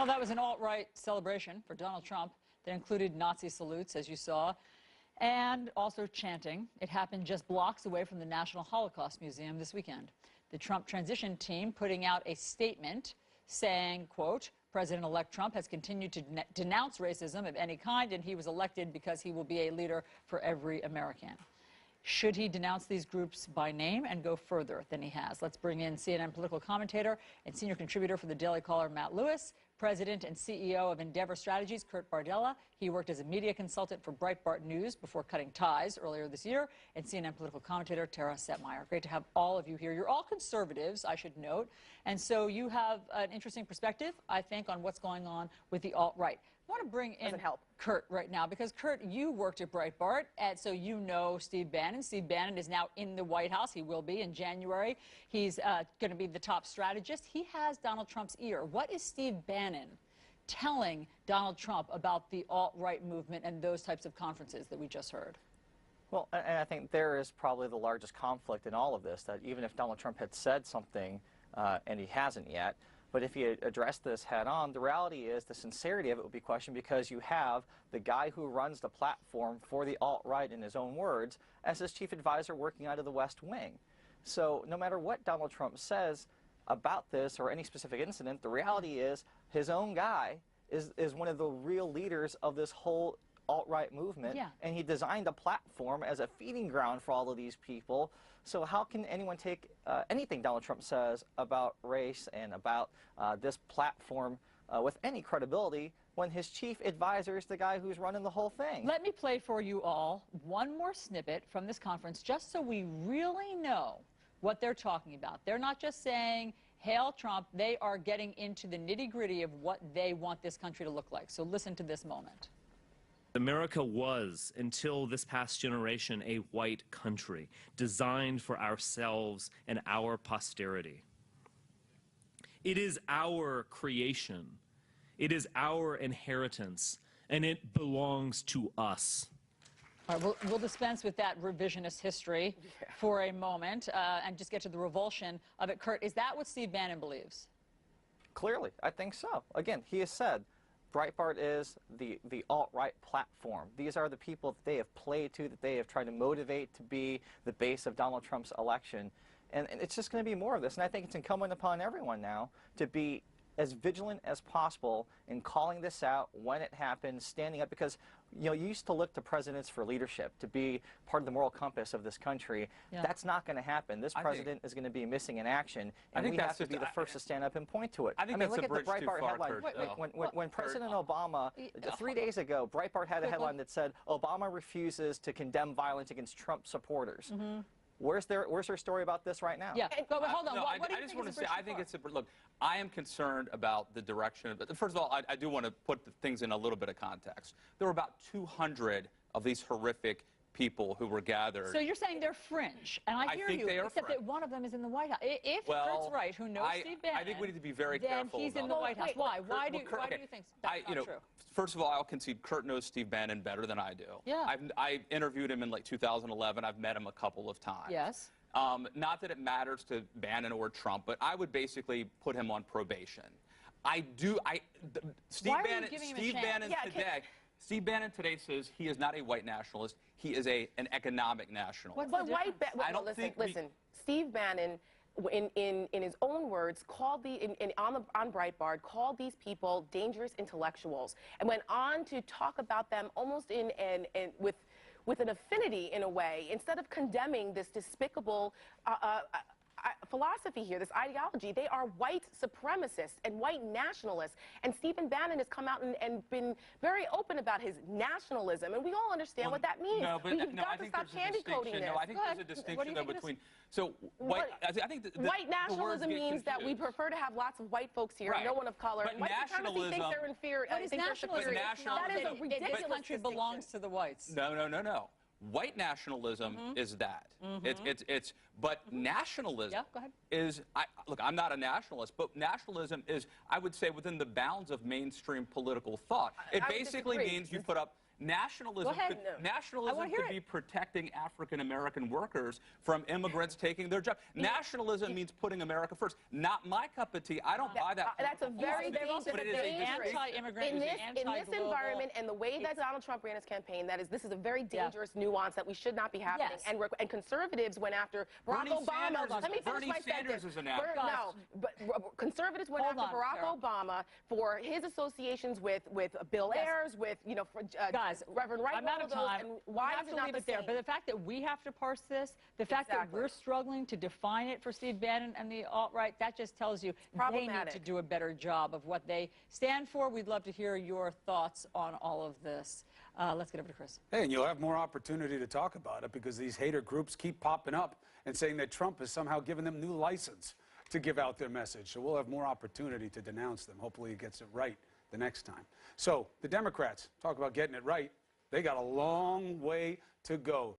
Well, that was an alt-right celebration for Donald Trump that included Nazi salutes, as you saw, and also chanting. It happened just blocks away from the National Holocaust Museum this weekend. The Trump transition team putting out a statement saying, quote, President-elect Trump has continued to denounce racism of any kind, and he was elected because he will be a leader for every American. Should he denounce these groups by name and go further than he has? Let's bring in CNN political commentator and senior contributor for the Daily Caller, Matt Lewis, president and CEO of Endeavor Strategies, Kurt Bardella. He worked as a media consultant for Breitbart News before cutting ties earlier this year, and CNN political commentator Tara Setmeyer. Great to have all of you here. You're all conservatives, I should note, and so you have an interesting perspective, I think, on what's going on with the alt-right. I want to bring in Kurt right now, because, Kurt, you worked at Breitbart, and so you know Steve Bannon. Steve Bannon is now in the White House. He will be in January. He's going to be the top strategist. He has Donald Trump's ear. What is Steve Bannon telling Donald Trump about the alt-right movement and those types of conferences that we just heard? Well, and I think there is probably the largest conflict in all of this, that even if Donald Trump had said something, and he hasn't yet, but if he had addressed this head on, the reality is the sincerity of it would be questioned, because you have the guy who runs the platform for the alt-right, in his own words, as his chief advisor working out of the West Wing. So no matter what Donald Trump says about this or any specific incident, the reality is his own guy is one of the real leaders of this whole alt-right movement, and he designed a platform as a feeding ground for all of these people. So how can anyone take anything Donald Trump says about race and about this platform with any credibility when his chief advisor is the guy who's running the whole thing? Let me play for you all one more snippet from this conference, just so we really know what they're talking about. They're not just saying, hail Trump. They are getting into the nitty-gritty of what they want this country to look like. So listen to this moment. America was, until this past generation, a white country designed for ourselves and our posterity. It is our creation. It is our inheritance, and it belongs to us. All right, we'll dispense with that revisionist history for a moment and just get to the revulsion of it. Kurt, is that what Steve Bannon believes? Clearly, I think so. Again, he has said Breitbart is the alt-right platform. These are the people that they have played to, that they have tried to motivate to be the base of Donald Trump's election. And it's just going to be more of this. And I think it's incumbent upon everyone now to be as vigilant as possible in calling this out when it happens, standing up, because you used to look to presidents for leadership, to be part of the moral compass of this country. That's not going to happen. This president is going to be missing in action, and we have to be the first to stand up and point to it. I mean, look at the Breitbart headline. When President Obama, 3 days ago, Breitbart had a headline that said, Obama refuses to condemn violence against Trump supporters. Where's their story about this right now? Yeah, but hold on. No, what do you I just think want is to a say, I think it's a, look, I am concerned about the direction. But first of all, I do want to put the things in a little bit of context. There were about 200 of these horrific people who were gathered. So you're saying they're fringe, and I hear you, except that one of them is in the White House. If Kurt's right, who knows Steve Bannon, I think we need to be very careful. Then he's in the White House. Why? Why do you think that's not true? First of all, I'll concede Kurt knows Steve Bannon better than I do. Yeah. I interviewed him in like 2011. I've met him a couple of times. Yes. Not that it matters to Bannon or Trump, but I would basically put him on probation. Steve Bannon today says he is not a white nationalist. He is an economic nationalist. Listen, Steve Bannon, in his own words, called on Breitbart, called these people dangerous intellectuals, and went on to talk about them almost with an affinity, in a way, instead of condemning this despicable philosophy here, this ideology. They are white supremacists and white nationalists. And Stephen Bannon has come out and been very open about his nationalism. And we all understand what that means. We've got to stop candy-coating this. No, I think there's a distinction, though, between... So, white nationalism means that we prefer to have lots of white folks here, no one of color. But and white supremacy thinks they're inferior. That is a ridiculous This country belongs to the whites. No. White nationalism is that. But nationalism is, look, I'm not a nationalist, but nationalism is, I would say, within the bounds of mainstream political thought. It basically means you put up Nationalism Go ahead. could, No. I nationalism wanna hear could it. be protecting African-American workers from immigrants taking their job. Nationalism means putting America first. Not my cup of tea. I don't buy that. That's a very dangerous, but it is a anti-immigrant, in this anti-global. environment and the way that Donald Trump ran his campaign. This is a very dangerous nuance that we should not be happening. Yes. And conservatives went after Barack Bernie Obama. Sanders Let me finish Bernie my Sanders sentence. is an actor. No, but conservatives went Hold after on, Barack Sarah. Obama for his associations with Bill Yes. Ayers, with Guys, Reverend Wright. I'm out of time. And why we have is to it not leave the it there. same? But the fact that we have to parse this, the fact that Exactly. we're struggling to define it for Steve Bannon and the alt-right, that just tells you they need Problematic. to do a better job of what they stand for. We'd love to hear your thoughts on all of this. Let's get over to Chris. Hey, and you'll have more opportunity to talk about it because these hater groups keep popping up and saying that Trump has somehow given them new license to give out their message. So we'll have more opportunity to denounce them. Hopefully he gets it right the next time. So the Democrats, talk about getting it right. They got a long way to go.